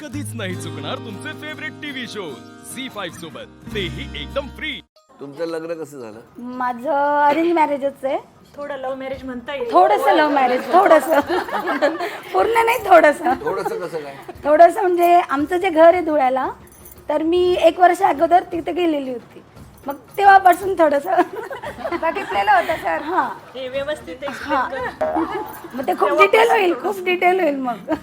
कधीच नाही चुकणार तुमचे फेवरेट टीव्ही शोज झी5 सोबत, तेही एकदम फ्री. तुमचं लग्न कसं झालं? माझं अरेंज मॅरेजच आहे. थोडं लव्ह मॅरेज म्हणता येईल. थोडंसं लव्ह मॅरेज, थोडंसं पूर्ण नाही, थोडंसं थोडंसं कसं काय? थोडंसं म्हणजे आमचं जे घर आहे धुळ्याला, तर मी 1 वर्ष अगोदर तिथे गेलेली होती. मग तेव्हापासून थोडंसं बघितलेलं होतं सर. हां हे व्यवस्थित हां, मग ते खूप डिटेल होईल, खूप डिटेल होईल. मग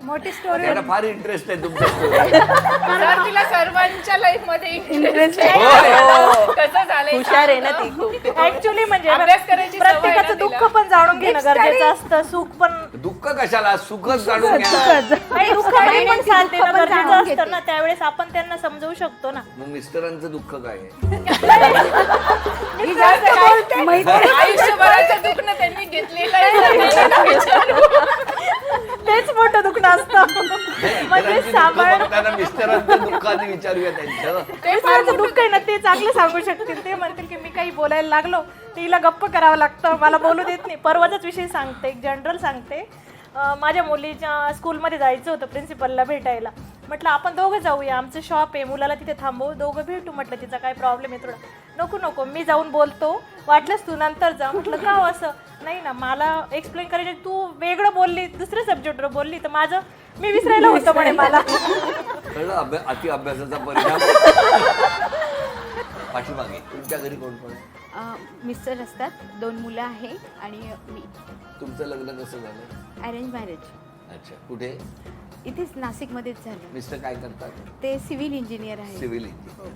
मोठी स्टोरी त्याला फार इंटरेस्ट आहे तुमच्या story. तिला सर्वांच्या लाईफ मध्ये इंटरेस्ट कसं झालंय हुशार आहे ना ती खूप. ऍक्च्युली म्हणजे अभ्यास करायची सवय आहे ना प्रत्येकाचं तिला. दुःख पण जाणून घेणं गरजेचं असतं, सुख पण दुःख कशाला, सुखच जाणून घ्या. नाही, दुःख नाही पण शांत येणं गरजेचं असतं ना. त्यावेळेस आपण त्यांना समजवू शकतो ना. मग मिस्टरांचं दुःख काय आहे? आयुष्यभराचं दुःख त्यांनी घेतलेलं आहे. तेच मोठं दुःख असतं. म्हणजे सांभाळणं. त्यांना मिस्टरांचं दुःख आधी विचारूया त्यांचं. ते फारचं दुःख आहे ना, ते चांगलं सांगू शकतील. ते म्हणतील की मी काही बोलायला लागलो तिला गप्प करावं लागतं, मला बोलू देत नाही. परवाचाच विषय सांगते, एक जनरल सांगते. माझ्या मुलीच्या स्कूलमध्ये जायचं होतं प्रिन्सिपलला भेटायला. म्हटलं आपण दोघं जाऊया, आमचं शॉप आहे, मुलाला तिथे थांबवू, दोघं भेटू. म्हटलं तिचा काय प्रॉब्लेम आहे थोडा. नको नको, मी जाऊन बोलतो, वाटलंच तू नंतर जा. म्हटलं का असं? नाही ना, मला एक्सप्लेन करायचं, तू वेगळं बोलली, दुसऱ्या सब्जेक्टवर बोलली, तर माझं मी विसरायला होतं म्हणे मला. कळलं अति अभ्यासाचा परिणाम. पाठीमागे तुमच्या घरी कोण कोण? मिस्टर असतात, 2 मुलं आहे आणि मी. तुमचं लग्न कसं झालं? Arrange marriage. अच्छा, कुठे? इथेच नाशिकमध्येच झालं. मिस्टर काय करतात? ते सिव्हिल इंजिनियर आहे. Civil engineer.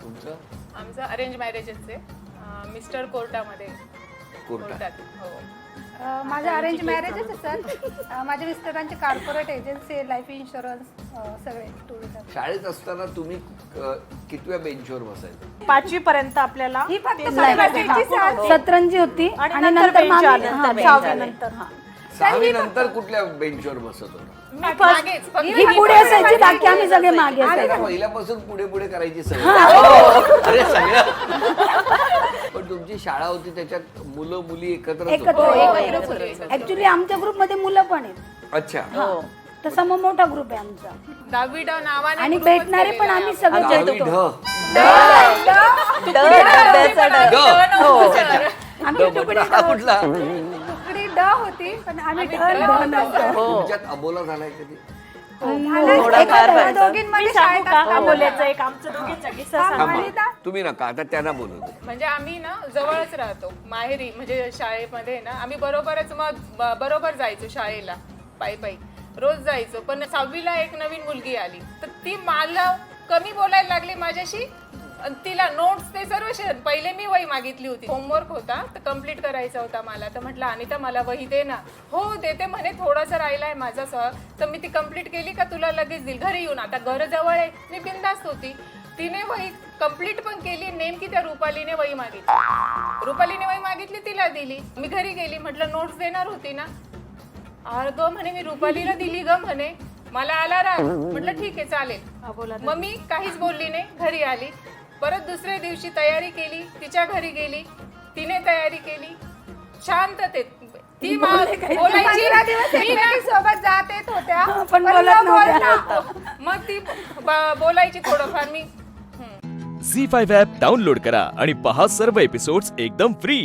तुमचं? आमचं अरेंज मॅरेजच आहे. मिस्टर कोर्टामध्ये कोर्टात. हो. माझं अरेंज मॅरेजच आहे सर. माझ्या मिस्टरांची कॉर्पोरेट एजन्सी, लाईफ इन्शुरन्स, सगळे टुरिझम. शाळेत असताना तुम्ही कितव्या बेंचवर बसायचं? 5वी पर्यंत आपल्याला ही फक्त ते सतरंजी होती आणि आणि नंतर नंतर bench आलं, हां, bench सहावी आलं. नंतर. हां. 6वी नंतर कुठल्या बेंचवर बसत होता? मी फर्स्ट मागेच फक्त ही पुढे असायची, बाकी आम्ही सगळे मागे त्याला असायचो. पहिल्यापासून पुढे पुढे करायची सवय. अरे सगळं. पण तुमची शाळा होती त्याच्यात मुलं मुली एकत्र ऍक्च्युली आमच्या ग्रुपमध्ये मुलं पण आहेत. अच्छा. तसा मग मोठा ग्रुप आहे आमचा. 10वी नावाने आणि group भेटणारे च पण आम्ही सगळे दहावी भेटतो. आमची तुकडी कुठला? तुकडी ड होती, पण आम्ही ड नव्हतो. तुमच्यात अबोला झालाय कधी? मी सांगू का अबोल्याचं एक आमचं दोघींचा किस्सा सांगू. तुम्ही नका, आता त्यांना बोलू दे. म्हणजे आम्ही ना जवळच राहतो माहेरी, म्हणजे शाळेमध्ये ना आम्ही बरोबरच मग बरोबर जायचो शाळेला, पायी पायी रोज जायचो. पण 6वीला एक नवीन मुलगी आली, तर ती मला कमी बोलायला लागली माझ्याशी. तिला नोट्स ते सर्व पहिले मी वही मागितली होती, होमवर्क होता तर कम्प्लीट करायचा होता मला. तर म्हटलं अनिता मला वही दे ना. हो देते म्हणे, थोडासा राहिलाय माझा तर मी ती कम्प्लीट केली का तुला लगेच देईल, घरी येऊन. आता घर जवळ आहे, मी बिनधास्त होती. तिने वही कम्प्लीट पण केली. नेमकी त्या रुपालीने वही मागितली, तिला दिली. मी घरी गेली, म्हटलं नोट्स देणार होती ना. ग म्हणे मी रुपालीला दिली ग म्हणे, मला आला राग. म्हटलं ठीक आहे चालेल. मग मी काहीच बोलली नाही, घरी आली. परत दुसऱ्या दिवशी तयारी केली, तिच्या घरी गेली, तिने तयारी केली, शांततेत. ती बोलायची, मी ना सोबत जात येत होत्या पण बोलत नव्हत्या. मग ती बोलायची थोडंफार. मी झी5 ॲप डाउनलोड करा आणि पहा सर्व एपिसोड्स एकदम फ्री.